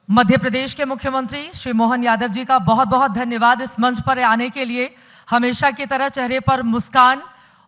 मध्य प्रदेश के मुख्यमंत्री श्री मोहन यादव जी का बहुत बहुत धन्यवाद इस मंच पर आने के लिए। हमेशा की तरह चेहरे पर मुस्कान,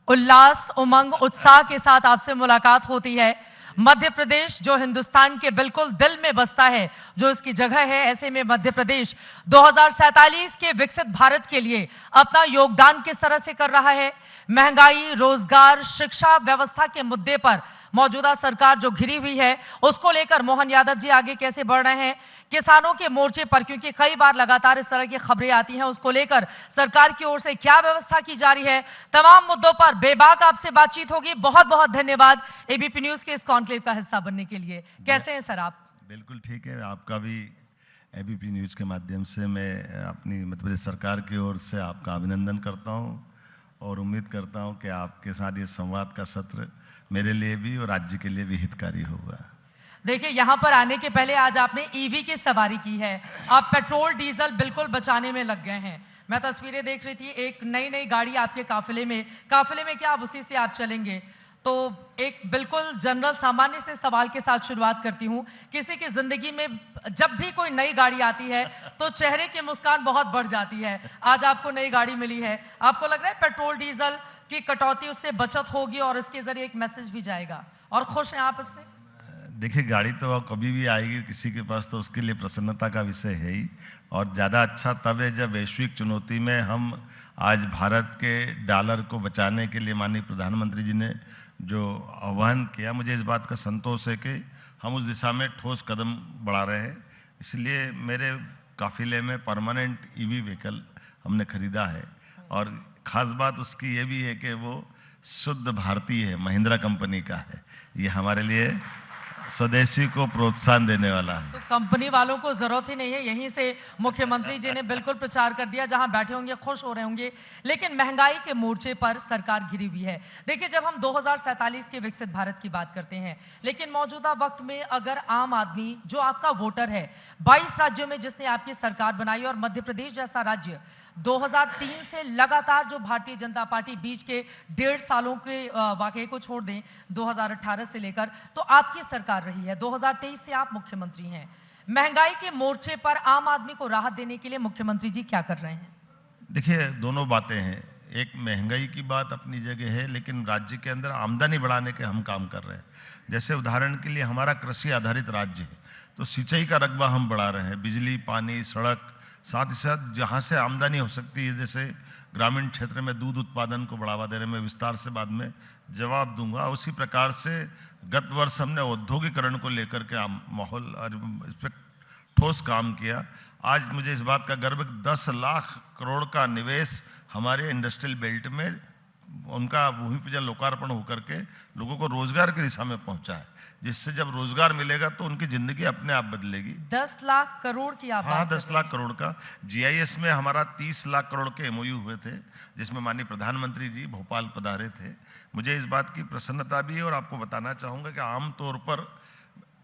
उल्लास, उमंग, उत्साह के साथ आपसे मुलाकात होती है। मध्य प्रदेश जो हिंदुस्तान के बिल्कुल दिल में बसता है, जो इसकी जगह है, ऐसे में मध्य प्रदेश 2047 के विकसित भारत के लिए अपना योगदान किस तरह से कर रहा है। महंगाई, रोजगार, शिक्षा व्यवस्था के मुद्दे पर मौजूदा सरकार जो घिरी हुई है, उसको लेकर मोहन यादव जी आगे कैसे बढ़ रहे हैं। किसानों के मोर्चे पर, क्योंकि कई बार लगातार इस तरह की खबरें आती हैं, उसको लेकर सरकार की ओर से क्या व्यवस्था की जा रही है, तमाम मुद्दों पर बेबाक आपसे बातचीत होगी। बहुत बहुत धन्यवाद एबीपी न्यूज के इस कॉन्क्लेव का हिस्सा बनने के लिए। कैसे हैं सर आप? बिल्कुल ठीक है। आपका भी एबीपी न्यूज के माध्यम से मैं अपनी मध्य प्रदेश सरकार की ओर से आपका अभिनंदन करता हूं और उम्मीद करता हूं कि आपके साथ ये संवाद का सत्र मेरे लिए भी और राज्य के लिए भी हितकारी होगा। देखिए, यहाँ पर आने के पहले आज आपने ईवी की सवारी की है। आप पेट्रोल डीजल बिल्कुल बचाने में लग गए हैं। मैं तस्वीरें देख रही थी, एक नई गाड़ी आपके काफिले में क्या आप उसी से आप चलेंगे? तो एक बिल्कुल जनरल सामान्य से सवाल के साथ शुरुआत करती हूँ। किसी की जिंदगी में जब भी कोई नई गाड़ी आती है तो चेहरे की मुस्कान बहुत बढ़ जाती है। आज आपको नई गाड़ी मिली है, आपको लग रहा है पेट्रोल डीजल की कटौती, उससे बचत होगी और इसके जरिए एक मैसेज भी जाएगा, और खुश हैं आप इससे? देखिए, गाड़ी तो कभी भी आएगी किसी के पास, तो उसके लिए प्रसन्नता का विषय है ही। और ज़्यादा अच्छा तब है जब वैश्विक चुनौती में हम आज भारत के डॉलर को बचाने के लिए माननीय प्रधानमंत्री जी ने जो आह्वान किया, मुझे इस बात का संतोष है कि हम उस दिशा में ठोस कदम बढ़ा रहे हैं। इसलिए मेरे काफिले में परमानेंट ईवी व्हीकल हमने खरीदा है, और ख़ास बात उसकी ये भी है कि वो शुद्ध भारतीय है, महिंद्रा कंपनी का है। ये हमारे लिए स्वदेशी को प्रोत्साहन देने वाला है। तो कंपनी वालों को जरूरत ही नहीं है, यहीं से मुख्यमंत्री जी ने बिल्कुल प्रचार कर दिया, जहां बैठे होंगे खुश हो रहे होंगे। लेकिन महंगाई के मोर्चे पर सरकार घिरी हुई है। देखिए, जब हम 2047 के विकसित भारत की बात करते हैं, लेकिन मौजूदा वक्त में अगर आम आदमी जो आपका वोटर है, 22 राज्यों में जिसने आपकी सरकार बनाई, और मध्य प्रदेश जैसा राज्य 2003 से लगातार, जो भारतीय जनता पार्टी बीच के 1.5 सालों के वाकये को छोड़ दें, 2018 से लेकर तो आपकी सरकार रही है, 2023 से आप मुख्यमंत्री हैं। महंगाई के मोर्चे पर आम आदमी को राहत देने के लिए मुख्यमंत्री जी क्या कर रहे हैं? देखिए, दोनों बातें हैं। एक महंगाई की बात अपनी जगह है, लेकिन राज्य के अंदर आमदनी बढ़ाने के हम काम कर रहे हैं। जैसे उदाहरण के लिए हमारा कृषि आधारित राज्य है, तो सिंचाई का रकबा हम बढ़ा रहे हैं, बिजली, पानी, सड़क, साथ ही साथ जहाँ से आमदनी हो सकती है, जैसे ग्रामीण क्षेत्र में दूध उत्पादन को बढ़ावा देने में विस्तार से बाद में जवाब दूंगा। उसी प्रकार से गत वर्ष हमने औद्योगिकरण को लेकर के माहौल और इस पर ठोस काम किया। आज मुझे इस बात का गर्व है 10 लाख करोड़ का निवेश हमारे इंडस्ट्रियल बेल्ट में, उनका भूमि पूजन लोकार्पण होकर के लोगों को रोजगार की दिशा में पहुंचा है, जिससे जब रोजगार मिलेगा तो उनकी जिंदगी अपने आप बदलेगी। 10 लाख करोड़ की आप? हाँ, 10 लाख करोड़ का। जीआईएस में हमारा 30 लाख करोड़ के एमओयू हुए थे, जिसमें माननीय प्रधानमंत्री जी भोपाल पधारे थे। मुझे इस बात की प्रसन्नता भी है, और आपको बताना चाहूँगा कि आमतौर पर,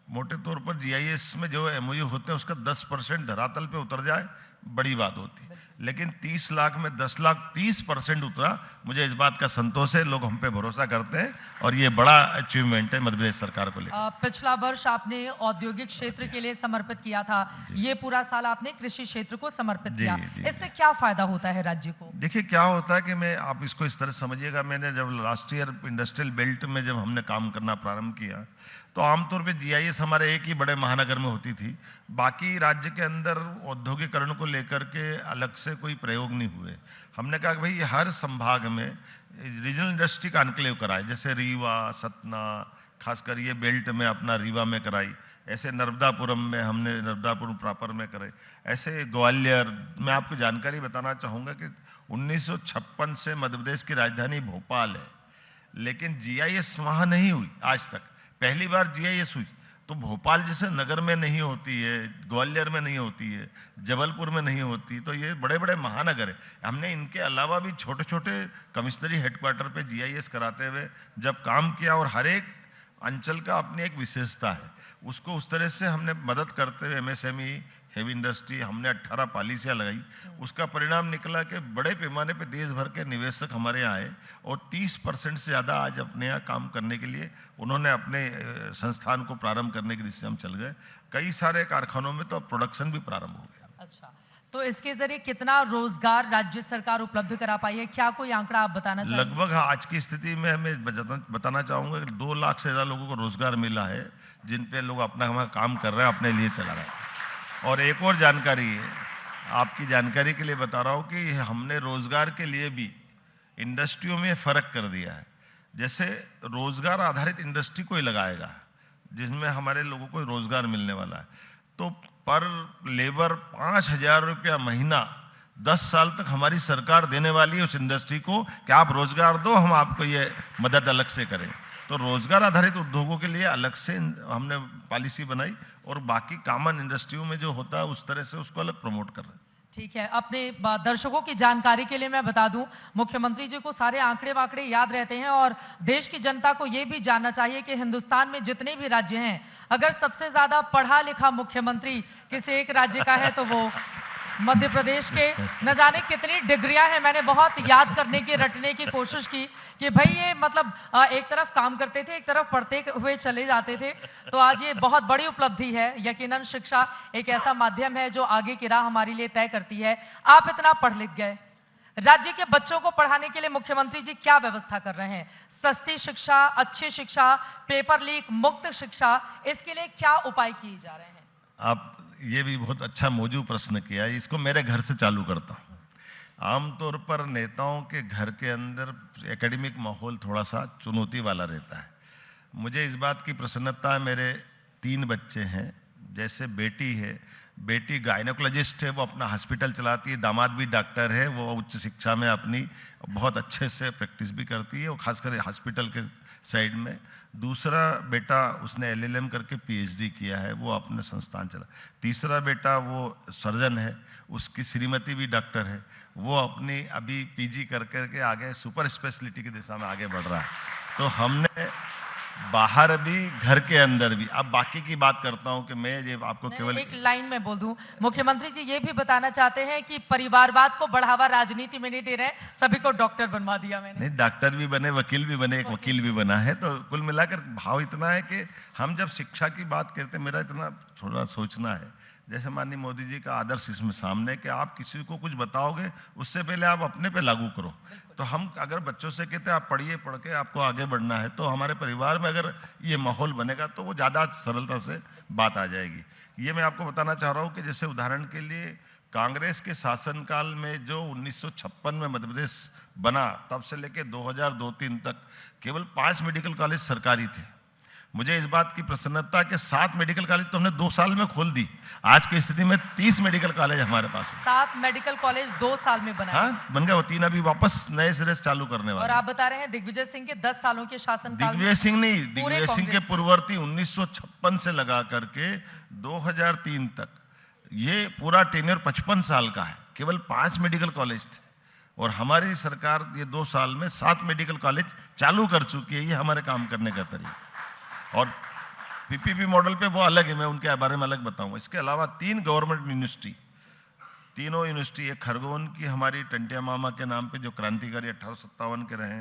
मोटे तौर पर जीआईएस में जो एमओयू होते हैं उसका 10% धरातल पे उतर जाए, बड़ी बात होती है। लेकिन 30 लाख में 10 लाख 30% उतरा, मुझे इस बात का संतोष है। लोग हम पे भरोसा करते हैं, और ये बड़ा अचीवमेंट है मध्य प्रदेश सरकार को लेकर। पिछला वर्ष आपने औद्योगिक क्षेत्र के लिए समर्पित किया था, ये पूरा साल आपने कृषि क्षेत्र को समर्पित किया। इससे क्या फायदा होता है राज्य को? देखिए, क्या होता है कि आप इसको इस तरह समझिएगा, मैंने जब लास्ट ईयर इंडस्ट्रियल बेल्ट में जब हमने काम करना प्रारंभ किया, तो आमतौर पे जीआईएस हमारे एक ही बड़े महानगर में होती थी। बाकी राज्य के अंदर औद्योगिकरण को लेकर के अलग से कोई प्रयोग नहीं हुए। हमने कहा कि भाई हर संभाग में रीजनल इंडस्ट्री का एनक्लेव कराए, जैसे रीवा, सतना, खासकर ये बेल्ट में अपना रीवा में कराई, ऐसे नर्मदापुरम में हमने नर्मदापुरम प्रॉपर में करे, ऐसे ग्वालियर। मैं आपको जानकारी बताना चाहूँगा कि 1956 से मध्य प्रदेश की राजधानी भोपाल है, लेकिन जीआईएस वहाँ नहीं हुई आज तक। पहली बार जीआईएस हुई तो भोपाल जैसे नगर में नहीं होती है, ग्वालियर में नहीं होती है, जबलपुर में नहीं होती, तो ये बड़े बड़े महानगर है। हमने इनके अलावा भी छोटे छोटे कमिश्नरी हेडक्वार्टर पे जीआईएस कराते हुए जब काम किया, और हर एक अंचल का अपनी एक विशेषता है, उसको उस तरह से हमने मदद करते हुए एमएसएमई, हेवी इंडस्ट्री, हमने 18 पॉलिसियाँ लगाई। उसका परिणाम निकला कि बड़े पैमाने पे देश भर के निवेशक हमारे यहाँ आए और 30% से ज़्यादा आज अपने यहाँ काम करने के लिए उन्होंने अपने संस्थान को प्रारंभ करने की दिशा में चल गए। कई सारे कारखानों में तो प्रोडक्शन भी प्रारंभ हो गया। अच्छा, तो इसके जरिए कितना रोजगार राज्य सरकार उपलब्ध करा पाई है, क्या कोई आंकड़ा आप बताना चाहेंगे? लगभग आज की स्थिति में हमें बताना चाहूँगा कि 2 लाख से ज़्यादा लोगों को रोजगार मिला है, जिन पे लोग अपना काम कर रहे हैं, अपने लिए चला रहे हैं। और एक और जानकारी है, आपकी जानकारी के लिए बता रहा हूँ कि हमने रोजगार के लिए भी इंडस्ट्रियों में फ़र्क कर दिया है। जैसे रोजगार आधारित इंडस्ट्री कोई लगाएगा जिसमें हमारे लोगों को रोजगार मिलने वाला है, तो पर लेबर 5,000 रुपया महीना 10 साल तक हमारी सरकार देने वाली है उस इंडस्ट्री को कि आप रोजगार दो, हम आपको ये मदद अलग से करें। तो रोजगार आधारित उद्योगों के लिए अलग से हमने पॉलिसी बनाई और बाकी कॉमन इंडस्ट्रियों में जो होता है उस तरह से उसको अलग प्रमोट कर रहे हैं। ठीक है, अपने दर्शकों की जानकारी के लिए मैं बता दूं, मुख्यमंत्री जी को सारे आंकड़े वाकड़े याद रहते हैं और देश की जनता को यह भी जानना चाहिए कि हिंदुस्तान में जितने भी राज्य हैं, अगर सबसे ज्यादा पढ़ा लिखा मुख्यमंत्री किसी एक राज्य का है तो वो मध्य प्रदेश के। न जाने कितनी डिग्रियां हैं, मैंने बहुत याद करने की, रटने की कोशिश की कि भाई ये मतलब एक तरफ काम करते थे, एक तरफ पढ़ते हुए चले जाते थे। तो आज ये बहुत बड़ी उपलब्धि है। यकीनन शिक्षा एक ऐसा माध्यम है जो आगे की राह हमारे लिए तय करती है। आप इतना पढ़ लिख गए, राज्य के बच्चों को पढ़ाने के लिए मुख्यमंत्री जी क्या व्यवस्था कर रहे हैं? सस्ती शिक्षा, अच्छी शिक्षा, पेपर लीक मुक्त शिक्षा, इसके लिए क्या उपाय किए जा रहे हैं? आप ये भी बहुत अच्छा मौजू प्रश्न किया है। इसको मेरे घर से चालू करता हूँ। आमतौर पर नेताओं के घर के अंदर एकेडमिक माहौल थोड़ा सा चुनौती वाला रहता है। मुझे इस बात की प्रसन्नता है, मेरे 3 बच्चे हैं। जैसे बेटी है, बेटी गायनोकोलॉजिस्ट है, वो अपना हॉस्पिटल चलाती है। दामाद भी डॉक्टर है, वो उच्च शिक्षा में अपनी बहुत अच्छे से प्रैक्टिस भी करती है, और खासकर हॉस्पिटल के साइड में। दूसरा बेटा उसने LLM करके PhD किया है, वो अपने संस्थान चला। तीसरा बेटा वो सर्जन है, उसकी श्रीमती भी डॉक्टर है, वो अपनी अभी PG कर करके आगे सुपर स्पेशलिटी की दिशा में आगे बढ़ रहा है। तो हमने बाहर भी घर के अंदर भी, अब बाकी की बात करता हूं कि मैं ये आपको केवल एक लाइन में बोल दूं, मुख्यमंत्री जी ये भी बताना चाहते हैं कि परिवारवाद को बढ़ावा राजनीति में नहीं दे रहे, सभी को डॉक्टर बनवा दिया मैंने। नहीं, डॉक्टर भी बने, वकील भी बने, एक वकील भी बना है। तो कुल मिलाकर भाव इतना है कि हम जब शिक्षा की बात करते, मेरा इतना थोड़ा सोचना है, जैसे माननीय मोदी जी का आदर्श इसमें सामने कि आप किसी को कुछ बताओगे उससे पहले आप अपने पे लागू करो। तो हम अगर बच्चों से कहते हैं आप पढ़िए, पढ़ के आपको आगे बढ़ना है, तो हमारे परिवार में अगर ये माहौल बनेगा तो वो ज़्यादा सरलता से बात आ जाएगी। ये मैं आपको बताना चाह रहा हूँ कि जैसे उदाहरण के लिए कांग्रेस के शासनकाल में जो 1956 में मध्य प्रदेश बना, तब से लेकर 2002-03 तक केवल 5 मेडिकल कॉलेज सरकारी थे। मुझे इस बात की प्रसन्नता कि 7 मेडिकल कॉलेज तो हमने 2 साल में खोल दी। आज की स्थिति में 30 मेडिकल कॉलेज हमारे पास है। 7 मेडिकल कॉलेज 2 साल में बनाए। हाँ, बन गए। वो 3 अभी वापस नए सिरे से चालू करने वाले। और आप बता रहे हैं दिग्विजय सिंह के 10 सालों के शासनकाल में। दिग्विजय सिंह नहीं, दिग्विजय सिंह के पूर्ववर्ती 1956 से लगा करके 2003 तक ये पूरा टेन्योर 55 साल का है। केवल 5 मेडिकल कॉलेज थे और हमारी सरकार ये 2 साल में 7 मेडिकल कॉलेज चालू कर चुकी है। ये हमारे काम करने का तरीका। और PPP मॉडल पे वो अलग है, मैं उनके बारे में अलग बताऊंगा। इसके अलावा 3 गवर्नमेंट यूनिवर्सिटी, तीनों यूनिवर्सिटी, एक खरगोन की हमारी टंटिया मामा के नाम पे जो क्रांतिकारी 1857 के रहे,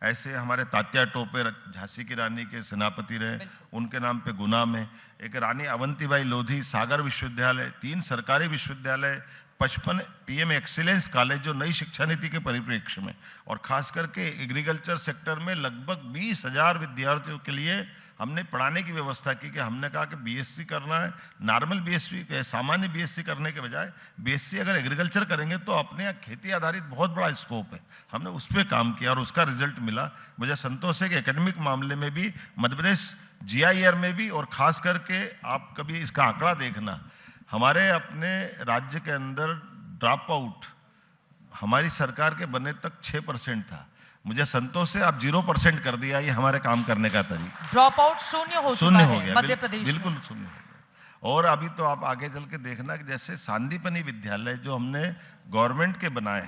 ऐसे हमारे तात्या टोपे झांसी की रानी के सेनापति रहे, उनके नाम पे गुना में एक रानी अवंतीबाई लोधी सागर विश्वविद्यालय, 3 सरकारी विश्वविद्यालय, 55 PM एक्सीलेंस कॉलेज जो नई शिक्षा नीति के परिप्रेक्ष्य में, और खास करके एग्रीकल्चर सेक्टर में लगभग 20,000 विद्यार्थियों के लिए हमने पढ़ाने की व्यवस्था की। कि हमने कहा कि BSc करना है, नॉर्मल BSc, सामान्य BSc करने के बजाय BSc अगर एग्रीकल्चर करेंगे तो अपने यहाँ खेती आधारित बहुत बड़ा स्कोप है। हमने उस पर काम किया और उसका रिजल्ट मिला। मुझे संतोष है कि एकेडमिक मामले में भी मध्य प्रदेश GIR में भी, और खास करके आप कभी इसका आंकड़ा देखना, हमारे अपने राज्य के अंदर ड्रॉप आउट हमारी सरकार के बनने तक 6% था। मुझे संतोष है आप 0% कर दिया। ये हमारे काम करने का तरीका। ड्रॉप आउट शून्य हो गया मध्य प्रदेश, बिल्कुल शून्य हो गया। और अभी तो आप आगे चल के देखना कि जैसे सांदीपनी विद्यालय जो हमने गवर्नमेंट के बनाए,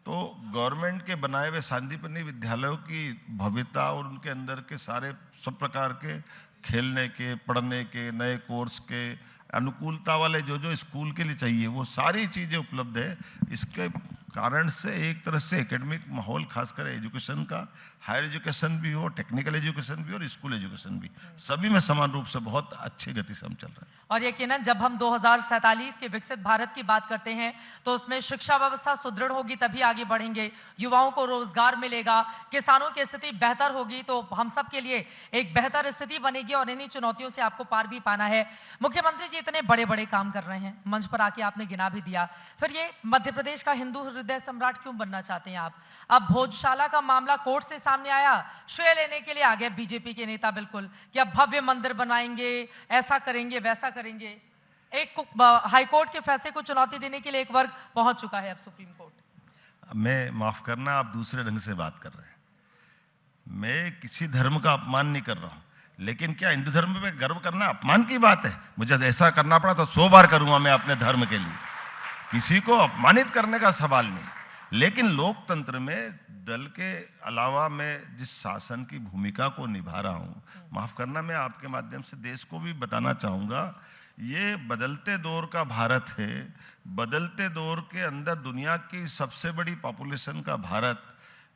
तो गवर्नमेंट के बनाए हुए सांदीपनी विद्यालयों की भव्यता और उनके अंदर के सारे सब प्रकार के खेलने के, पढ़ने के, नए कोर्स के, अनुकूलता वाले जो स्कूल के लिए चाहिए वो सारी चीज़ें उपलब्ध है। इसके कारण से एक तरह से एकेडमिक माहौल खासकर एजुकेशन का, हायर एजुकेशन भी हो, टेक्निकल एजुकेशन भी और स्कूल एजुकेशन भी, सभी में समान रूप से बहुत अच्छी गति से हम चल रहे हैं। और यकीनन जब हम 2047 के विकसित भारत की बात करते हैं तो उसमें शिक्षा व्यवस्था सुदृढ़ होगी तभी आगे बढ़ेंगे, युवाओं को रोजगार मिलेगा, किसानों की स्थिति बेहतर होगी तो हम सब के लिए एक बेहतर स्थिति बनेगी और इन्हीं चुनौतियों से आपको पार भी पाना है। मुख्यमंत्री जी इतने बड़े बड़े काम कर रहे हैं, मंच पर आके आपने गिना भी दिया, फिर ये मध्य प्रदेश का हिंदू हृदय सम्राट क्यों बनना चाहते हैं आप? अब भोजशाला का मामला कोर्ट से सामने आया, श्रेय लेने के लिए आ गए बीजेपी के नेता बिल्कुल कि अब भव्य मंदिर बनवाएंगे, ऐसा करेंगे वैसा करेंगे। एक हाईकोर्ट के फैसले को चुनौती देने के लिए एक वर्ग पहुंच चुका है अब सुप्रीम कोर्ट। मैं माफ करना, आप दूसरे ढंग से बात कर रहे हैं। मैं किसी धर्म का अपमान नहीं कर रहा हूं, लेकिन क्या हिंदू धर्म में गर्व करना अपमान की बात है? मुझे ऐसा करना पड़ा तो 100 बार करूंगा मैं अपने धर्म के लिए, किसी को अपमानित करने का सवाल नहीं। लेकिन लोकतंत्र में दल के अलावा मैं जिस शासन की भूमिका को निभा रहा हूं, माफ करना, मैं आपके माध्यम से देश को भी बताना चाहूंगा, ये बदलते दौर का भारत है। बदलते दौर के अंदर दुनिया की सबसे बड़ी पॉपुलेशन का भारत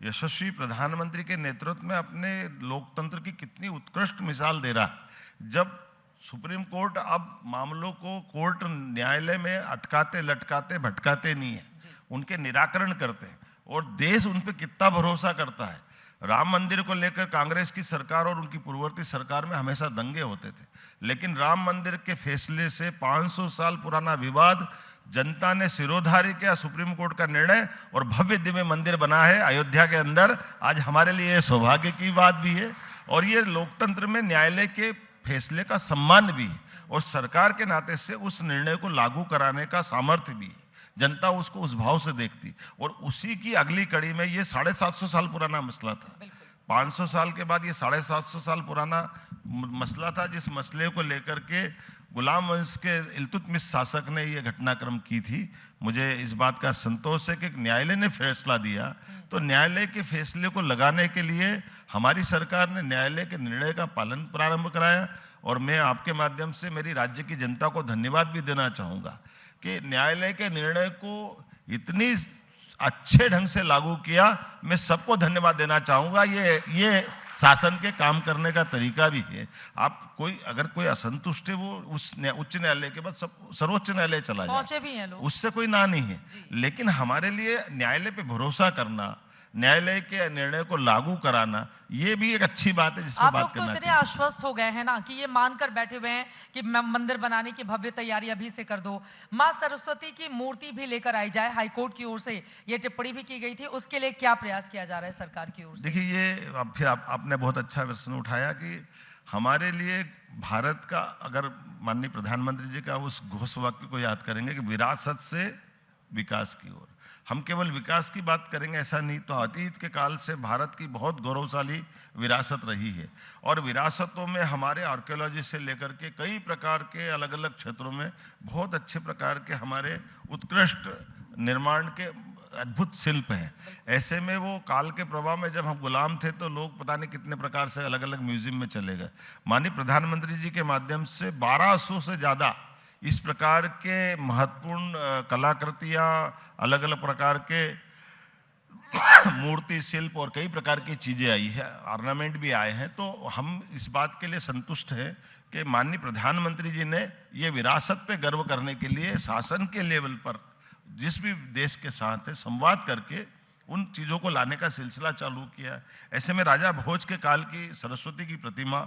यशस्वी प्रधानमंत्री के नेतृत्व में अपने लोकतंत्र की कितनी उत्कृष्ट मिसाल दे रहा है। जब सुप्रीम कोर्ट अब मामलों को कोर्ट न्यायालय में अटकाते लटकाते भटकाते नहीं है, उनके निराकरण करते हैं और देश उन पर कितना भरोसा करता है। राम मंदिर को लेकर कांग्रेस की सरकार और उनकी पूर्ववर्ती सरकार में हमेशा दंगे होते थे, लेकिन राम मंदिर के फैसले से 500 साल पुराना विवाद जनता ने सिरोधार्य किया, सुप्रीम कोर्ट का निर्णय, और भव्य दिव्य मंदिर बना है अयोध्या के अंदर। आज हमारे लिए सौभाग्य की बात भी है और ये लोकतंत्र में न्यायालय के फैसले का सम्मान भी है और सरकार के नाते से उस निर्णय को लागू कराने का सामर्थ्य भी है। जनता उसको उस भाव से देखती और उसी की अगली कड़ी में ये 750 साल पुराना मसला था। 500 साल के बाद ये 750 साल पुराना मसला था, जिस मसले को लेकर के गुलाम वंश के इल्तुतमिश शासक ने ये घटनाक्रम की थी। मुझे इस बात का संतोष है कि न्यायालय ने फैसला दिया, तो न्यायालय के फैसले को लगाने के लिए हमारी सरकार ने न्यायालय के निर्णय का पालन प्रारंभ कराया और मैं आपके माध्यम से मेरी राज्य की जनता को धन्यवाद भी देना चाहूँगा कि न्यायालय के निर्णय को इतनी अच्छे ढंग से लागू किया। मैं सबको धन्यवाद देना चाहूँगा। ये शासन के काम करने का तरीका भी है। आप अगर कोई असंतुष्ट है वो उस उच्च न्यायालय के बाद सर्वोच्च न्यायालय चला जाए, पहुंचे भी हैं लोग, उससे कोई ना नहीं है। लेकिन हमारे लिए न्यायालय पे भरोसा करना, न्यायालय के निर्णय को लागू कराना, ये भी एक अच्छी बात है जिसमें बात करना चाहिए। आप लोग तो इतने आश्वस्त हो गए हैं ना कि ये मानकर बैठे हुए हैं कि मंदिर बनाने की भव्य तैयारी अभी से कर दो, माँ सरस्वती की मूर्ति भी लेकर आई जाए। हाईकोर्ट की ओर से ये टिप्पणी भी की गई थी, उसके लिए क्या प्रयास किया जा रहा है सरकार की ओर से? देखिए, ये फिर आपने बहुत अच्छा प्रश्न उठाया कि हमारे लिए भारत का, अगर माननीय प्रधानमंत्री जी का उस घोष वाक्य को याद करेंगे कि विरासत से विकास की ओर, हम केवल विकास की बात करेंगे ऐसा नहीं, तो अतीत के काल से भारत की बहुत गौरवशाली विरासत रही है और विरासतों में हमारे आर्कियोलॉजी से लेकर के कई प्रकार के अलग अलग क्षेत्रों में बहुत अच्छे प्रकार के हमारे उत्कृष्ट निर्माण के अद्भुत शिल्प हैं। ऐसे में वो काल के प्रभाव में जब हम गुलाम थे तो लोग पता नहीं कितने प्रकार से अलग अलग म्यूजियम में चले गए। माननीय प्रधानमंत्री जी के माध्यम से 1200 से ज़्यादा इस प्रकार के महत्वपूर्ण कलाकृतियाँ, अलग अलग प्रकार के मूर्ति शिल्प और कई प्रकार की चीज़ें आई है, ऑर्नामेंट भी आए हैं। तो हम इस बात के लिए संतुष्ट हैं कि माननीय प्रधानमंत्री जी ने ये विरासत पे गर्व करने के लिए शासन के लेवल पर जिस भी देश के साथ है संवाद करके उन चीज़ों को लाने का सिलसिला चालू किया। ऐसे में राजा भोज के काल की सरस्वती की प्रतिमा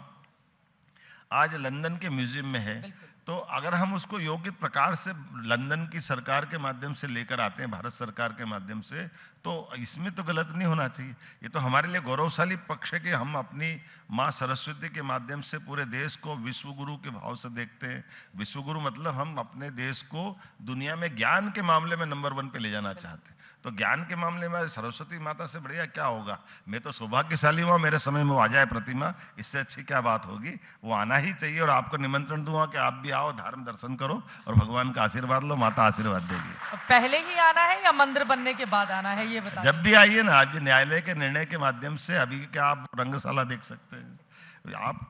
आज लंदन के म्यूजियम में है, तो अगर हम उसको योग्य प्रकार से लंदन की सरकार के माध्यम से लेकर आते हैं, भारत सरकार के माध्यम से, तो इसमें तो गलत नहीं होना चाहिए। ये तो हमारे लिए गौरवशाली पक्ष है कि हम अपनी माँ सरस्वती के माध्यम से पूरे देश को विश्वगुरु के भाव से देखते हैं। विश्वगुरु मतलब हम अपने देश को दुनिया में ज्ञान के मामले में नंबर 1 पे ले जाना चाहते हैं। तो ज्ञान के मामले में सरस्वती माता से बढ़िया क्या होगा। मैं तो सौभाग्यशाली हुआ मेरे समय में वो आ जाए प्रतिमा, इससे अच्छी क्या बात होगी। वो आना ही चाहिए और आपको निमंत्रण दूंगा कि आप भी आओ, धर्म दर्शन करो और भगवान का आशीर्वाद लो, माता आशीर्वाद देगी। पहले ही आना है या मंदिर बनने के बाद आना है ये बताइए। जब भी आइए ना, आज न्यायालय के निर्णय के माध्यम से अभी क्या आप रंगशाला देख सकते हैं। आप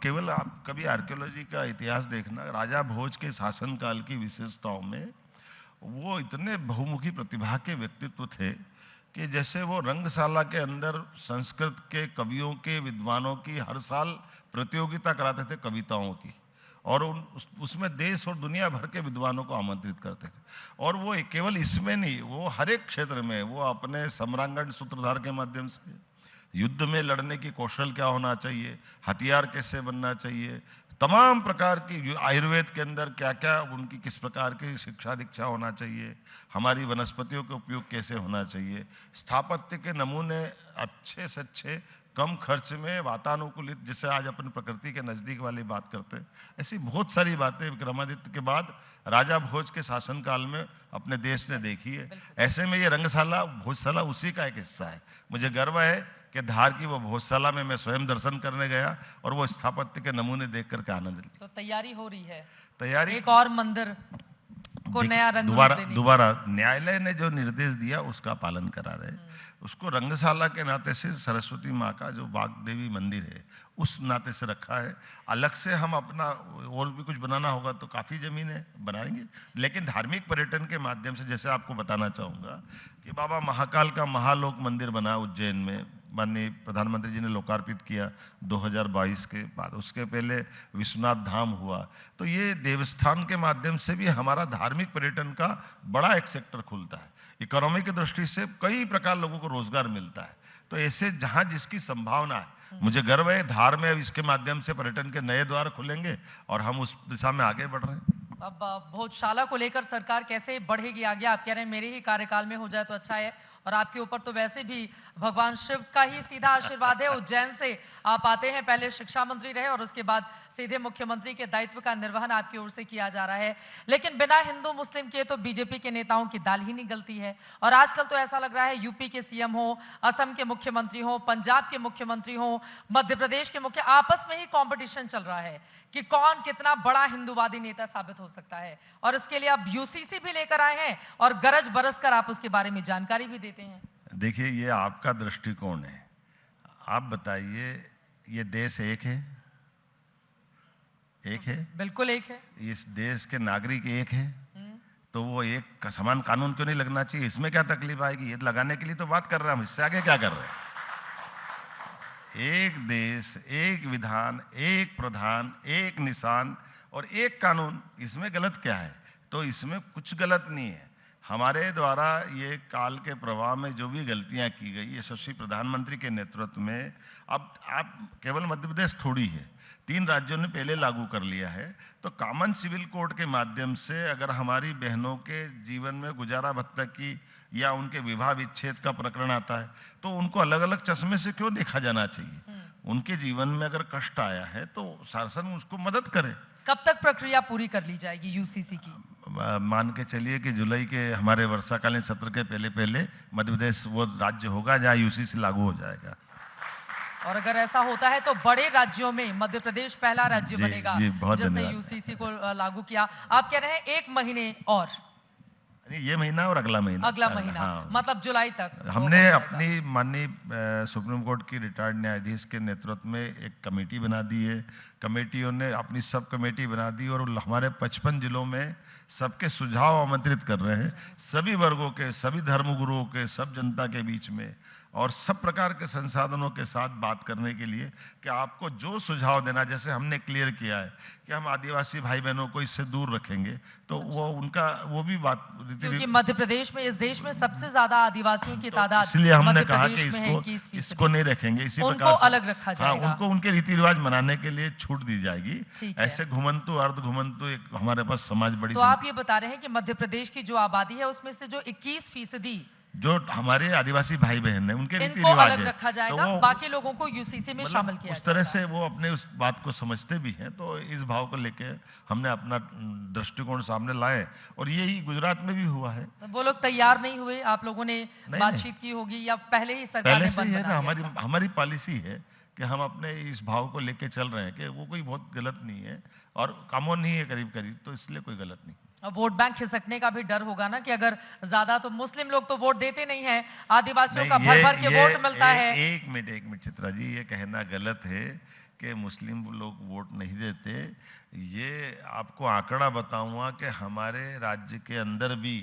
कभी आर्कियोलॉजी का इतिहास देखना, राजा भोज के शासनकाल की विशेषताओं में वो इतने बहुमुखी प्रतिभा के व्यक्तित्व थे कि जैसे वो रंगशाला के अंदर संस्कृत के कवियों के विद्वानों की हर साल प्रतियोगिता कराते थे कविताओं की, और उसमें देश और दुनिया भर के विद्वानों को आमंत्रित करते थे। और वो केवल इसमें नहीं, वो हर एक क्षेत्र में वो अपने सम्रांगण सूत्रधार के माध्यम से युद्ध में लड़ने की कौशल क्या होना चाहिए, हथियार कैसे बनना चाहिए, तमाम प्रकार की आयुर्वेद के अंदर क्या क्या उनकी किस प्रकार की शिक्षा दीक्षा होना चाहिए, हमारी वनस्पतियों का उपयोग कैसे होना चाहिए, स्थापत्य के नमूने अच्छे से अच्छे कम खर्च में वातानुकूलित, जिससे आज अपन प्रकृति के नज़दीक वाली बात करते हैं, ऐसी बहुत सारी बातें विक्रमादित्य के बाद राजा भोज के शासनकाल में अपने देश ने देखी है। ऐसे में ये रंगशाला भोजशाला उसी का एक हिस्सा है। मुझे गर्व है कि धार की वो भोजशाला में मैं स्वयं दर्शन करने गया और वो स्थापत्य के नमूने देख करके आनंद लिया। तो तैयारी हो रही है, तैयारी एक और मंदिर को नया रंग देने की। दोबारा न्यायालय ने जो निर्देश दिया उसका पालन करा रहे। उसको रंगशाला के नाते से सरस्वती माँ का जो वाग्देवी मंदिर है उस नाते से रखा है। अलग से हम अपना और भी कुछ बनाना होगा तो काफ़ी ज़मीन है, बनाएंगे, लेकिन धार्मिक पर्यटन के माध्यम से जैसे आपको बताना चाहूँगा कि बाबा महाकाल का महालोक मंदिर बना उज्जैन में, माननीय प्रधानमंत्री जी ने लोकार्पित किया 2022 के बाद। उसके पहले विश्वनाथ धाम हुआ। तो ये देवस्थान के माध्यम से भी हमारा धार्मिक पर्यटन का बड़ा एक सेक्टर खुलता है। इकोनॉमी की दृष्टि से कई प्रकार लोगों को रोजगार मिलता है। तो ऐसे जहाँ जिसकी संभावना है, मुझे गर्व है धार में इसके माध्यम से पर्यटन के नए द्वार खुलेंगे और हम उस दिशा में आगे बढ़ रहे हैं। अब भोजशाला को लेकर सरकार कैसे बढ़ेगी आगे? आप कह रहे हैं मेरे ही कार्यकाल में हो जाए तो अच्छा है, और आपके ऊपर तो वैसे भी भगवान शिव का ही सीधा आशीर्वाद है। उज्जैन से आप आते हैं, पहले शिक्षा मंत्री रहे और उसके बाद सीधे मुख्यमंत्री के दायित्व का निर्वहन आपकी ओर से किया जा रहा है। लेकिन बिना हिंदू मुस्लिम के तो बीजेपी के नेताओं की दाल ही नहीं गलती है। और आजकल तो ऐसा लग रहा है यूपी के सीएम हो, असम के मुख्यमंत्री हो, पंजाब के मुख्यमंत्री हो, मध्य प्रदेश के मुख्य, आपस में ही कॉम्पिटिशन चल रहा है कि कौन कितना बड़ा हिंदूवादी नेता साबित हो सकता है। और इसके लिए आप यूसीसी भी लेकर आए हैं और गरज बरस कर आप उसके बारे में जानकारी भी देते हैं। देखिए, ये आपका दृष्टिकोण है। आप बताइए, ये देश एक है? एक है, बिल्कुल एक है। इस देश के नागरिक एक है, तो वो एक समान कानून क्यों नहीं लगना चाहिए? इसमें क्या तकलीफ आएगी? ये लगाने के लिए तो बात कर रहे हैं हम, इससे आगे क्या कर रहे हैं? एक देश, एक विधान, एक प्रधान, एक निशान और एक कानून, इसमें गलत क्या है? तो इसमें कुछ गलत नहीं है। हमारे द्वारा ये काल के प्रवाह में जो भी गलतियां की गई यशस्वी प्रधानमंत्री के नेतृत्व में, अब आप केवल मध्य प्रदेश थोड़ी है, 3 राज्यों ने पहले लागू कर लिया है। तो कॉमन सिविल कोड के माध्यम से अगर हमारी बहनों के जीवन में गुजारा भत्ता की या उनके विवाह विच्छेद का प्रकरण आता है तो उनको अलग अलग चश्मे से क्यों देखा जाना चाहिए? उनके जीवन में अगर कष्ट आया है तो शासन उसको मदद करे। कब तक प्रक्रिया पूरी कर ली जाएगी यूसीसी की? मान के चलिए कि जुलाई के हमारे वर्षाकालीन सत्र के पहले पहले मध्य प्रदेश वो राज्य होगा जहाँ यूसीसी लागू हो जाएगा। और अगर ऐसा होता है तो बड़े राज्यों में मध्य प्रदेश पहला राज्य बनेगा जिसने यूसीसी को लागू किया। आप कह रहे हैं 1 महीने और, ये महीना और अगला महीना, हाँ। मतलब जुलाई तक हमने अपनी माननीय सुप्रीम कोर्ट की रिटायर्ड न्यायाधीश के नेतृत्व में एक कमेटी बना दी है। कमेटियों ने अपनी सब कमेटी बना दी और हमारे 55 जिलों में सबके सुझाव आमंत्रित कर रहे हैं, सभी वर्गों के, सभी धर्मगुरुओं के, सब जनता के बीच में और सब प्रकार के संसाधनों के साथ बात करने के लिए कि आपको जो सुझाव देना, जैसे हमने क्लियर किया है कि हम आदिवासी भाई बहनों को इससे दूर रखेंगे, तो वो उनका वो भी बात, क्योंकि मध्य प्रदेश में, इस देश में सबसे ज्यादा आदिवासियों की तादाद, इसलिए हमने कहा कि इसको नहीं रखेंगे, इसी प्रकार से अलग रखा जाएगा। उनको उनके रीति रिवाज मनाने के लिए छूट दी जाएगी। ऐसे घुमंतु अर्ध घुमंतु एक हमारे पास समाज बड़ी। तो आप ये बता रहे हैं कि मध्य प्रदेश की जो आबादी है उसमें से जो 21% जो हमारे आदिवासी भाई बहन है उनके रीति रिवाज अलग रखा जाएगा, तो बाकी लोगों को यूसीसी में शामिल किया उस तरह से वो अपने उस बात को समझते भी हैं। तो इस भाव को लेके हमने अपना दृष्टिकोण सामने लाए और यही गुजरात में भी हुआ है। वो लोग तैयार नहीं हुए, आप लोगों ने बातचीत की होगी या पहले ही सरकार ने पहले से है ना, हमारी पॉलिसी है कि हम अपने इस भाव को लेके चल रहे हैं कि वो कोई बहुत गलत नहीं है और कॉमन नहीं है करीब करीब, तो इसलिए कोई गलत नहीं। वोट बैंक खिसकने का भी डर होगा ना कि अगर ज्यादा, तो मुस्लिम लोग तो वोट देते नहीं है, आदिवासियों का भर भर के वोट मिलता है। एक मिनट चित्रा जी, ये कहना गलत है कि मुस्लिम लोग वोट नहीं देते। ये आपको आंकड़ा बताऊंगा कि हमारे राज्य के अंदर भी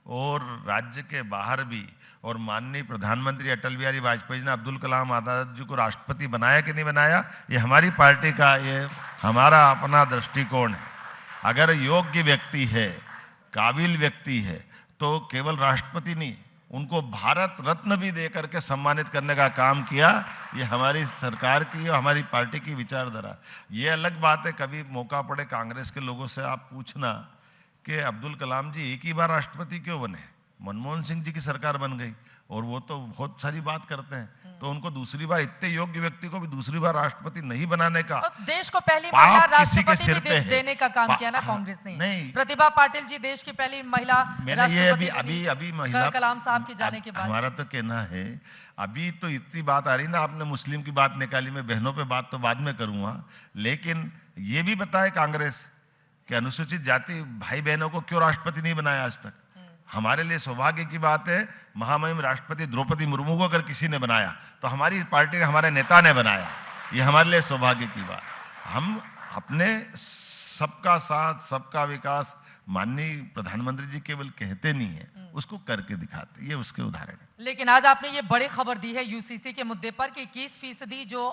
और राज्य के बाहर भी, और माननीय प्रधानमंत्री अटल बिहारी वाजपेयी ने अब्दुल कलाम आज़ाद जी को राष्ट्रपति बनाया कि नहीं बनाया, ये हमारी पार्टी का, ये हमारा अपना दृष्टिकोण है। अगर योग्य व्यक्ति है, काबिल व्यक्ति है, तो केवल राष्ट्रपति नहीं, उनको भारत रत्न भी दे करके सम्मानित करने का काम किया। ये हमारी सरकार की और हमारी पार्टी की विचारधारा। ये अलग बात है, कभी मौका पड़े कांग्रेस के लोगों से आप पूछना कि अब्दुल कलाम जी एक ही बार राष्ट्रपति क्यों बने, मनमोहन सिंह जी की सरकार बन गई और वो तो बहुत सारी बात करते हैं, तो उनको दूसरी बार, इतने योग्य व्यक्ति को भी दूसरी बार राष्ट्रपति नहीं बनाने का, और देश को पहली पाप महिला किसी के राष्ट्रपति सिर भी पे है। देने का काम किया ना कांग्रेस ने। नहीं। प्रतिभा पाटिल जी देश की पहली महिला मैंने ये राष्ट्रपति अभी महिला कलाम साहब के जाने के बाद। हमारा तो कहना है, अभी तो इतनी बात आ रही ना, आपने मुस्लिम की बात निकाली, मैं बहनों पे बात तो बाद में करूंगा, लेकिन ये भी बताए कांग्रेस कि अनुसूचित जाति भाई बहनों को क्यों राष्ट्रपति नहीं बनाया आज तक। हमारे लिए सौभाग्य की बात है, महामहिम राष्ट्रपति द्रौपदी मुर्मू को अगर किसी ने बनाया तो हमारी पार्टी के हमारे नेता ने बनाया, ये हमारे लिए सौभाग्य की बात। हम अपने सबका साथ सबका विकास माननीय प्रधानमंत्री जी केवल कहते नहीं है, उसको करके दिखाते, ये उसके उदाहरण है। लेकिन आज आपने ये बड़ी खबर दी है यूसीसी के मुद्दे पर कि 21% जो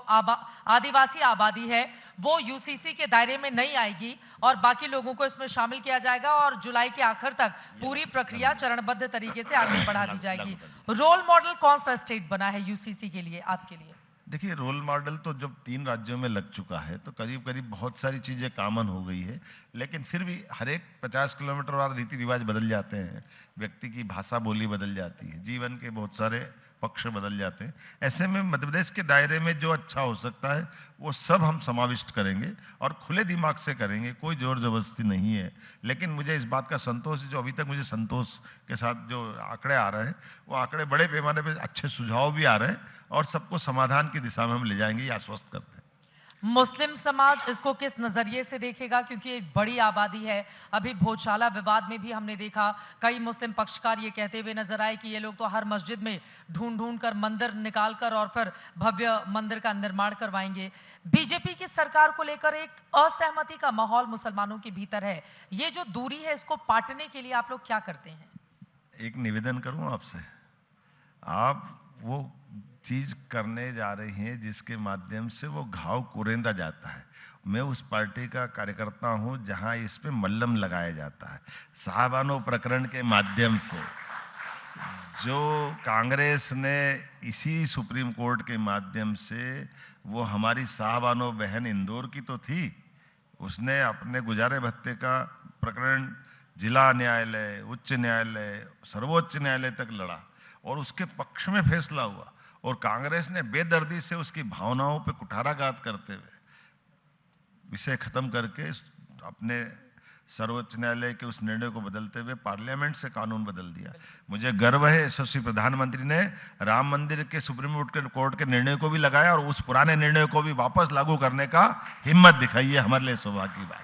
आदिवासी आबादी है वो यूसीसी के दायरे में नहीं आएगी और बाकी लोगों को इसमें शामिल किया जाएगा और जुलाई के आखिर तक पूरी प्रक्रिया चरणबद्ध तरीके से आगे बढ़ा दी जाएगी। रोल मॉडल कौन सा स्टेट बना है यूसीसी के लिए, आपके लिए? देखिए, रोल मॉडल तो जब 3 राज्यों में लग चुका है तो करीब करीब बहुत सारी चीज़ें कॉमन हो गई है, लेकिन फिर भी हर एक 50 किलोमीटर बाद रीति रिवाज बदल जाते हैं, व्यक्ति की भाषा बोली बदल जाती है, जीवन के बहुत सारे पक्ष बदल जाते हैं। ऐसे में मध्य प्रदेश के दायरे में जो अच्छा हो सकता है वो सब हम समाविष्ट करेंगे और खुले दिमाग से करेंगे, कोई जोर जबरदस्ती नहीं है। लेकिन मुझे इस बात का संतोष है, जो अभी तक मुझे संतोष के साथ जो आंकड़े आ रहे हैं, वो आंकड़े बड़े पैमाने पर अच्छे सुझाव भी आ रहे हैं और सबको समाधान की दिशा में हम ले जाएंगे, ये आश्वस्त करते हैं। मुस्लिम समाज इसको किस नजरिए से देखेगा, क्योंकि एक बड़ी आबादी है। अभी भोजशाला विवाद में भी हमने देखा कई मुस्लिम पक्षकार ये कहते हुए नजर आए कि ये लोग तो हर मस्जिद में ढूंढ कर मंदिर निकाल कर और फिर भव्य मंदिर का निर्माण करवाएंगे। बीजेपी की सरकार को लेकर एक असहमति का माहौल मुसलमानों के भीतर है, ये जो दूरी है इसको पाटने के लिए आप लोग क्या करते हैं? एक निवेदन करूं आपसे, आप वो चीज करने जा रही हैं जिसके माध्यम से वो घाव कुरेंदा जाता है। मैं उस पार्टी का कार्यकर्ता हूं जहां इस पे मल्लम लगाया जाता है। साहबानो प्रकरण के माध्यम से जो कांग्रेस ने इसी सुप्रीम कोर्ट के माध्यम से, वो हमारी साहबानो बहन इंदौर की तो थी, उसने अपने गुजारे भत्ते का प्रकरण जिला न्यायालय, उच्च न्यायालय, सर्वोच्च न्यायालय तक लड़ा और उसके पक्ष में फैसला हुआ और कांग्रेस ने बेदर्दी से उसकी भावनाओं पे कुठाराघात करते हुए विषय खत्म करके अपने सर्वोच्च न्यायालय के उस निर्णय को बदलते हुए पार्लियामेंट से कानून बदल दिया। मुझे गर्व है यशस्वी प्रधानमंत्री ने राम मंदिर के सुप्रीम कोर्ट के निर्णय को भी लगाया और उस पुराने निर्णय को भी वापस लागू करने का हिम्मत दिखाई है, हमारे लिए सौभाग्य की बात।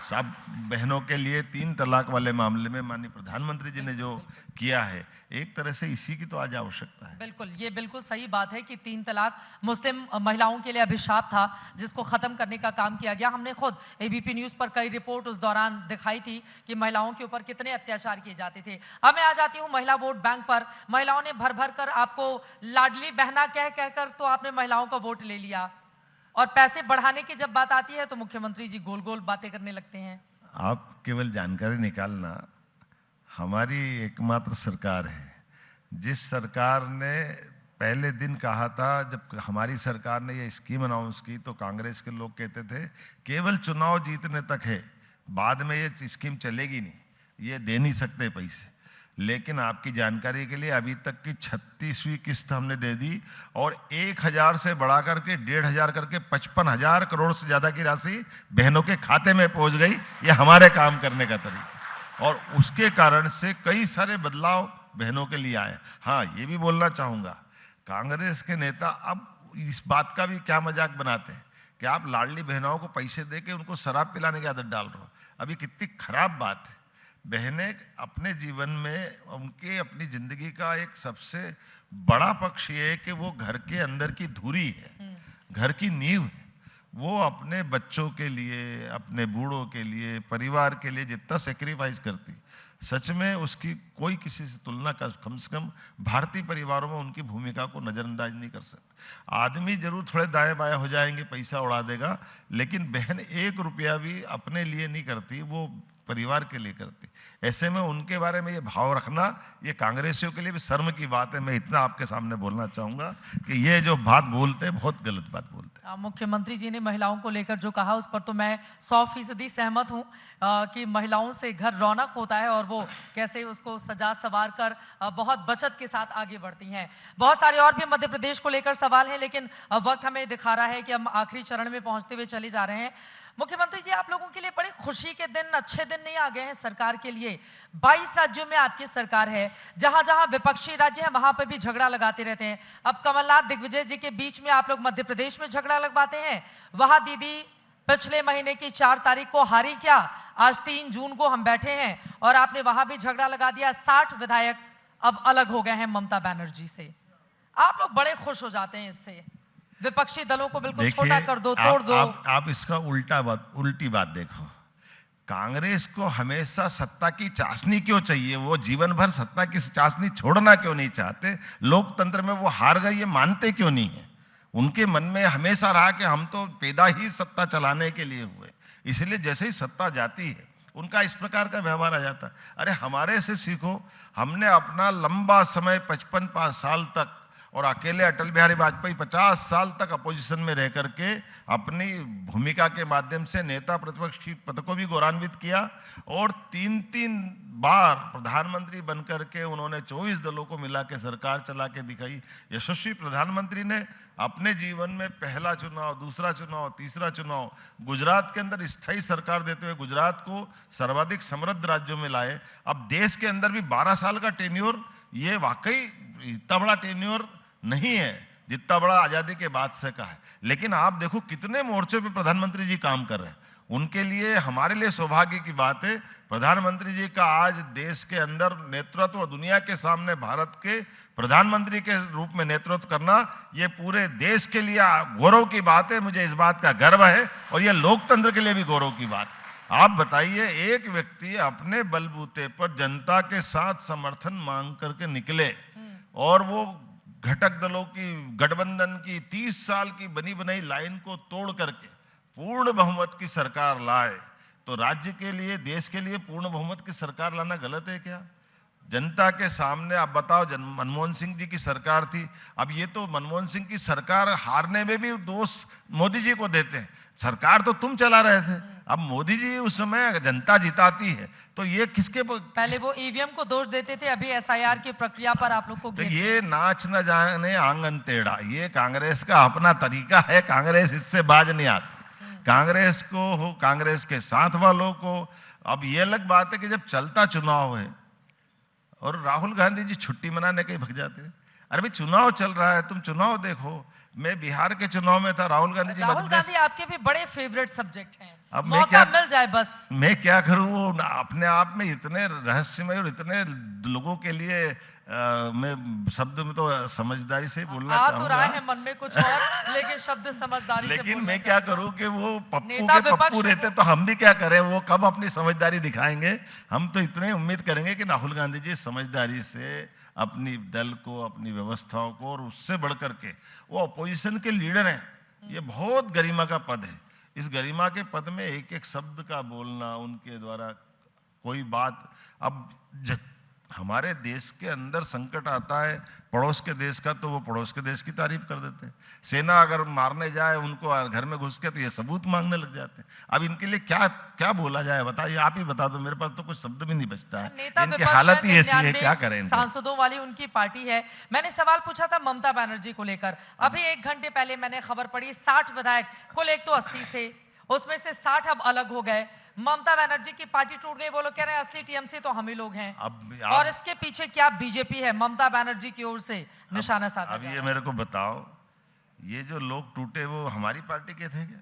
सब बहनों के लिए 3 तलाक वाले मामले में माननीय प्रधानमंत्री जी ने जो किया है, एक तरह से इसी की तो आज आवश्यकता है। बिल्कुल, ये बिल्कुल सही बात है कि 3 तलाक मुस्लिम महिलाओं के लिए अभिशाप था जिसको खत्म करने का काम किया गया। हमने खुद एबीपी न्यूज पर कई रिपोर्ट उस दौरान दिखाई थी कि महिलाओं के ऊपर कितने अत्याचार किए जाते थे। अब मैं आ जाती हूँ महिला वोट बैंक पर। महिलाओं ने भर भर कर आपको लाडली बहना कहकर तो आपने महिलाओं का वोट ले लिया और पैसे बढ़ाने की जब बात आती है तो मुख्यमंत्री जी गोल गोल बातें करने लगते हैं। आप केवल जानकारी निकालना, हमारी एकमात्र सरकार है जिस सरकार ने पहले दिन कहा था, जब हमारी सरकार ने ये स्कीम अनाउंस की तो कांग्रेस के लोग कहते थे केवल चुनाव जीतने तक है, बाद में ये स्कीम चलेगी नहीं, ये दे नहीं सकते पैसे। लेकिन आपकी जानकारी के लिए अभी तक की 36वीं किस्त हमने दे दी और 1000 से बढ़ा करके 1500 करके 55,000 करोड़ से ज्यादा की राशि बहनों के खाते में पहुंच गई। ये हमारे काम करने का तरीका और उसके कारण से कई सारे बदलाव बहनों के लिए आए। हाँ, ये भी बोलना चाहूंगा, कांग्रेस के नेता अब इस बात का भी क्या मजाक बनाते हैं कि आप लाडली बहनों को पैसे दे के उनको शराब पिलाने की आदत डाल रहे हो। अभी कितनी खराब बात है। बहनें अपने जीवन में उनके अपनी जिंदगी का एक सबसे बड़ा पक्ष ये है कि वो घर के अंदर की धुरी है, घर की नींव है, वो अपने बच्चों के लिए, अपने बूढ़ों के लिए, परिवार के लिए जितना सेक्रीफाइस करती, सच में उसकी कोई किसी से तुलना का, कम से कम भारतीय परिवारों में उनकी भूमिका को नज़रअंदाज नहीं कर सकते। आदमी जरूर थोड़े दाएं बाएं हो जाएंगे, पैसा उड़ा देगा, लेकिन बहन 1 रुपया भी अपने लिए नहीं करती, वो परिवार के लिए करती। ऐसे में उनके बारे में ये भाव रखना, ये कांग्रेसियों के लिए भी शर्म की बात है। मैं इतना आपके सामने बोलना चाहूँगा कि ये जो बात बोलते हैं, बहुत गलत बात बोलते हैं। मुख्यमंत्री जी ने महिलाओं को लेकर जो कहा उस पर तो मैं 100% सहमत हूँ कि महिलाओं से घर रौनक होता है और वो कैसे उसको सजा सवार कर बहुत बचत के साथ आगे बढ़ती हैं। बहुत सारे और भी मध्य प्रदेश को लेकर सवाल हैं, लेकिन वक्त हमें दिखा रहा है कि हम आखिरी चरण में पहुंचते हुए चले जा रहे हैं। मुख्यमंत्री जी, आप लोगों के लिए बड़ी खुशी के दिन, अच्छे दिन नहीं आ गए हैं सरकार के लिए। 22 राज्यों में आपकी सरकार है, जहां जहां विपक्षी राज्य हैं वहां पर भी झगड़ा लगाते रहते हैं। अब कमलनाथ दिग्विजय जी के बीच में आप लोग मध्य प्रदेश में झगड़ा लगवाते हैं। वहां दीदी पिछले महीने की 4 तारीख को हारी क्या, आज 3 जून को हम बैठे हैं और आपने वहां भी झगड़ा लगा दिया। 60 विधायक अब अलग हो गए हैं ममता बनर्जी से। आप लोग बड़े खुश हो जाते हैं इससे, विपक्षी दलों को बिल्कुल छोटा कर दो, तोड़ दो। आप इसका उल्टी बात देखो। कांग्रेस को हमेशा सत्ता की चाशनी क्यों चाहिए? वो जीवन भर सत्ता की चाशनी छोड़ना क्यों नहीं चाहते? लोकतंत्र में वो हार गए, ये मानते क्यों नहीं है? उनके मन में हमेशा रहा कि हम तो पैदा ही सत्ता चलाने के लिए हुए, इसलिए जैसे ही सत्ता जाती है उनका इस प्रकार का व्यवहार आ जाता है। अरे हमारे से सीखो, हमने अपना लंबा समय 55 साल तक, और अकेले अटल बिहारी वाजपेयी 50 साल तक अपोजिशन में रह करके अपनी भूमिका के माध्यम से नेता प्रतिपक्ष की पद को भी गौरवान्वित किया, और 3 बार प्रधानमंत्री बनकर के उन्होंने 24 दलों को मिला के सरकार चला के दिखाई। यशस्वी प्रधानमंत्री ने अपने जीवन में पहला चुनाव, दूसरा चुनाव, तीसरा चुनाव गुजरात के अंदर स्थायी सरकार देते हुए गुजरात को सर्वाधिक समृद्ध राज्यों में लाए। अब देश के अंदर भी 12 साल का टेन्योर, ये वाकई इतना बड़ा टेन्योर नहीं है जितना बड़ा आजादी के बाद से का है। लेकिन आप देखो कितने मोर्चे पे प्रधानमंत्री जी काम कर रहे हैं। उनके लिए, हमारे लिए सौभाग्य की बात है प्रधानमंत्री जी का आज देश के अंदर नेतृत्व और दुनिया के सामने भारत के प्रधानमंत्री के रूप में नेतृत्व करना, ये पूरे देश के लिए गौरव की बात है। मुझे इस बात का गर्व है और ये लोकतंत्र के लिए भी गौरव की बात। आप बताइए, एक व्यक्ति अपने बलबूते पर जनता के साथ समर्थन मांग करके निकले और वो घटक दलों की, गठबंधन की 30 साल की बनी बनाई लाइन को तोड़ करके पूर्ण बहुमत की सरकार लाए, तो राज्य के लिए, देश के लिए पूर्ण बहुमत की सरकार लाना गलत है क्या? जनता के सामने आप बताओ, मनमोहन सिंह जी की सरकार थी, अब ये तो मनमोहन सिंह की सरकार हारने में भी दोष मोदी जी को देते हैं। सरकार तो तुम चला रहे थे, अब मोदी जी उस समय जनता जिताती है, तो ये किसके पहले वो ईवीएम को दोष देते थे, अभी एसआईआर की प्रक्रिया पर आप लोग को तो ये नाच न जाने आंगन टेढ़ा, ये कांग्रेस का अपना तरीका है। कांग्रेस इससे बाज नहीं आती। कांग्रेस को हो, कांग्रेस के साथ वालों को, अब ये अलग बात है कि जब चलता चुनाव है और राहुल गांधी जी छुट्टी मनाने कहीं भग जाते हैं। अरे भाई चुनाव चल रहा है, तुम चुनाव देखो। मैं बिहार के चुनाव में था, राहुल गांधी जी आपके भी बड़े फेवरेट सब्जेक्ट हैं। अब मौका मिल जाए बस। मैं क्या करूं, वो अपने आप में इतने रहस्यमय और इतने लोगों के लिए मैं शब्द में तो समझदारी से बोलना चाहूंगा। तो रहा है मन में कुछ और, लेकिन शब्द समझदारी से लेकिन मैं क्या करूं कि वो पप्पू के पप्पू रहते तो हम भी क्या करें, वो कब अपनी समझदारी दिखाएंगे। हम तो इतने उम्मीद करेंगे कि राहुल गांधी जी समझदारी से अपनी दल को, अपनी व्यवस्थाओं को, और उससे बढ़कर के वो अपोजिशन के लीडर हैं। ये बहुत गरिमा का पद है। इस गरिमा के पद में एक एक शब्द का बोलना, उनके द्वारा कोई बात, अब हमारे देश के अंदर संकट आता है पड़ोस के देश का, तो वो पड़ोस के देश की तारीफ कर देते हैं। सेना अगर मारने जाए उनको घर में घुस के, तो ये सबूत मांगने लग जाते हैं। अब इनके लिए क्या क्या बोला जाए, बताइए, आप ही बता दो, मेरे पास तो कुछ शब्द भी नहीं बचता है। इनकी हालत ही ऐसी है, क्या करें। सांसदों वाली उनकी पार्टी है। मैंने सवाल पूछा था ममता बनर्जी को लेकर, अभी 1 घंटे पहले मैंने खबर पड़ी 60 विधायक, कुल एक तो 80 थे, उसमें से 60 अब अलग हो गए। ममता बनर्जी की पार्टी टूट गई, वो लोग कह रहे हैं असली टीएमसी तो हम ही लोग हैं। और इसके पीछे क्या बीजेपी है, ममता बनर्जी की ओर से निशाना साधा। अब ये मेरे को बताओ, ये जो लोग टूटे वो हमारी पार्टी के थे क्या?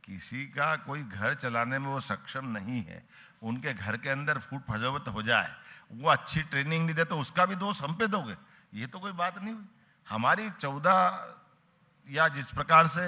किसी का कोई घर चलाने में वो सक्षम नहीं है, उनके घर के अंदर फूट फजोवत हो जाए, वो अच्छी ट्रेनिंग नहीं दे, तो उसका भी दोष हम पे दोगे? ये तो कोई बात नहीं हुई। हमारी 14 या जिस प्रकार से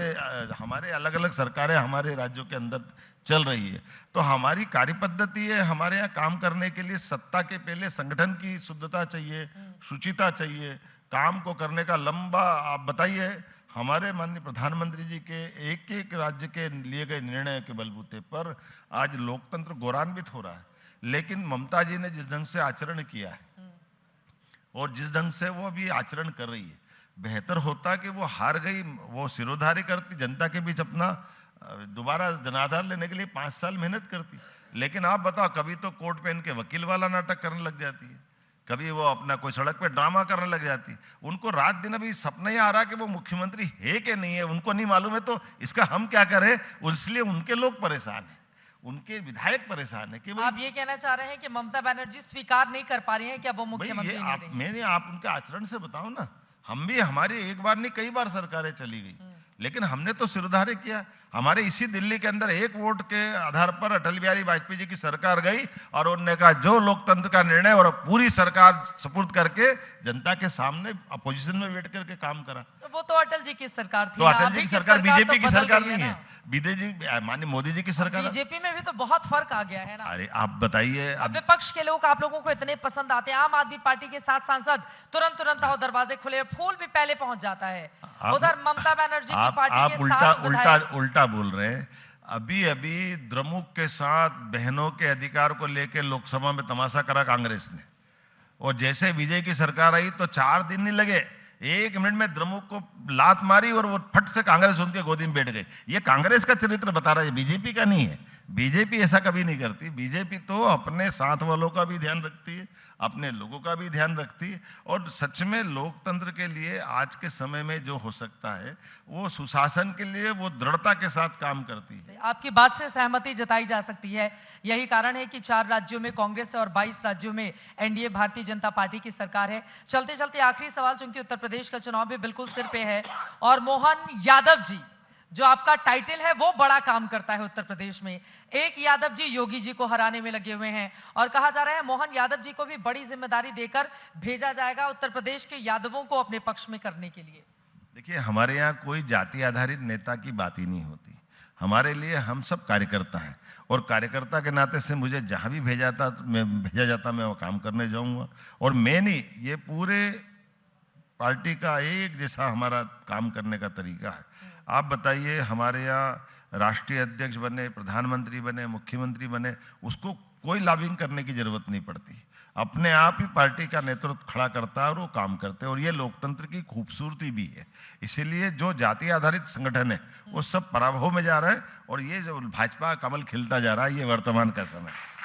हमारे अलग अलग सरकारें हमारे राज्यों के अंदर चल रही है, तो हमारी कार्य पद्धति है, हमारे यहाँ काम करने के लिए सत्ता के पहले संगठन की शुद्धता चाहिए, शुचिता चाहिए, काम को करने का लंबा। आप बताइए, हमारे माननीय प्रधानमंत्री जी के एक एक राज्य के लिए गए निर्णय के बलबूते पर आज लोकतंत्र गौरवान्वित हो रहा है। लेकिन ममता जी ने जिस ढंग से आचरण किया है और जिस ढंग से वो अभी आचरण कर रही है, बेहतर होता कि वो हार गई, वो सिरोधारी करती, जनता के बीच अपना दोबारा जनाधार लेने के लिए 5 साल मेहनत करती। लेकिन आप बताओ, कभी तो कोट पहन के वकील वाला नाटक करने लग जाती है, कभी वो अपना कोई सड़क पे ड्रामा करने लग जाती। उनको रात दिन अभी सपना ही आ रहा कि वो मुख्यमंत्री है कि नहीं है, उनको नहीं मालूम है, तो इसका हम क्या करें। इसलिए उनके लोग परेशान हैं, उनके विधायक परेशान है कि आप ये कहना चाह रहे हैं कि ममता बनर्जी स्वीकार नहीं कर पा रही हैं कि अब वो मुख्यमंत्री नहीं रही? मैंने आप उनके आचरण से बताओ ना, हम भी, हमारी एक बार नहीं कई बार सरकारें चली गई, लेकिन हमने तो सिरोधार्य किया। हमारे इसी दिल्ली के अंदर एक वोट के आधार पर अटल बिहारी वाजपेयी जी की सरकार गई और उन्होंने कहा जो लोकतंत्र का निर्णय, और पूरी सरकार सुपुर्द करके जनता के सामने अपोजिशन में बैठ करके काम करा। वो तो अटल जी की सरकार थी तो ना, अटल अभी जी की की सरकार बीजेपी की बदल सरकार गई है नहीं है, ना। बीजेपी माननीय मोदी जी की सरकार। बीजेपी में भी तो बहुत फर्क आ गया है ना। अरे आप बताइए, अब विपक्ष के लोग आप लोगों को इतने पसंद आते हैं, आम आदमी पार्टी के 7 सांसद तुरंत आओ, दरवाजे खुले, फूल भी पहले पहुंच जाता है। उधर ममता बनर्जी की पार्टी के साथ उल्टा बोल रहे हैं। अभी द्रमुक के साथ बहनों के अधिकार को लेकर लोकसभा में तमाशा करा कांग्रेस ने, और जैसे विजय की सरकार आई तो 4 दिन नहीं लगे, 1 मिनट में द्रमुक को लात मारी और वो फट से कांग्रेस उनके गोदी में बैठ गई। ये कांग्रेस का चरित्र बता रहा है, बीजेपी का नहीं है। बीजेपी ऐसा कभी नहीं करती। बीजेपी तो अपने साथ वालों का भी ध्यान रखती है, अपने लोगों का भी ध्यान रखती है, और सच में लोकतंत्र के लिए आज के समय में जो हो सकता है वो सुशासन के लिए वो दृढ़ता के साथ काम करती है। आपकी बात से सहमति जताई जा सकती है। यही कारण है कि 4 राज्यों में कांग्रेस है और 22 राज्यों में एनडीए भारतीय जनता पार्टी की सरकार है। चलते चलते आखिरी सवाल, चूंकि उत्तर प्रदेश का चुनाव भी बिल्कुल सिर पे है और मोहन यादव जी जो आपका टाइटल है वो बड़ा काम करता है उत्तर प्रदेश में। एक यादव जी योगी जी को हराने में लगे हुए हैं और कहा जा रहा है मोहन यादव जी को भी बड़ी जिम्मेदारी देकर भेजा जाएगा उत्तर प्रदेश के यादवों को अपने पक्ष में करने के लिए। देखिए, हमारे यहाँ कोई जाति आधारित नेता की बात ही नहीं होती। हमारे लिए हम सब कार्यकर्ता हैं, और कार्यकर्ता के नाते से मुझे जहाँ भी भेजा जाता मैं वो काम करने जाऊँगा। और मैं नहीं, ये पूरे पार्टी का एक जैसा हमारा काम करने का तरीका है। आप बताइए, हमारे यहाँ राष्ट्रीय अध्यक्ष बने, प्रधानमंत्री बने, मुख्यमंत्री बने, उसको कोई लॉबिंग करने की जरूरत नहीं पड़ती। अपने आप ही पार्टी का नेतृत्व खड़ा करता है और वो काम करते हैं, और ये लोकतंत्र की खूबसूरती भी है। इसीलिए जो जाति आधारित संगठन है वो सब पराभव में जा रहा है, और ये जो भाजपा कमल खिलता जा रहा है, ये वर्तमान का समय है।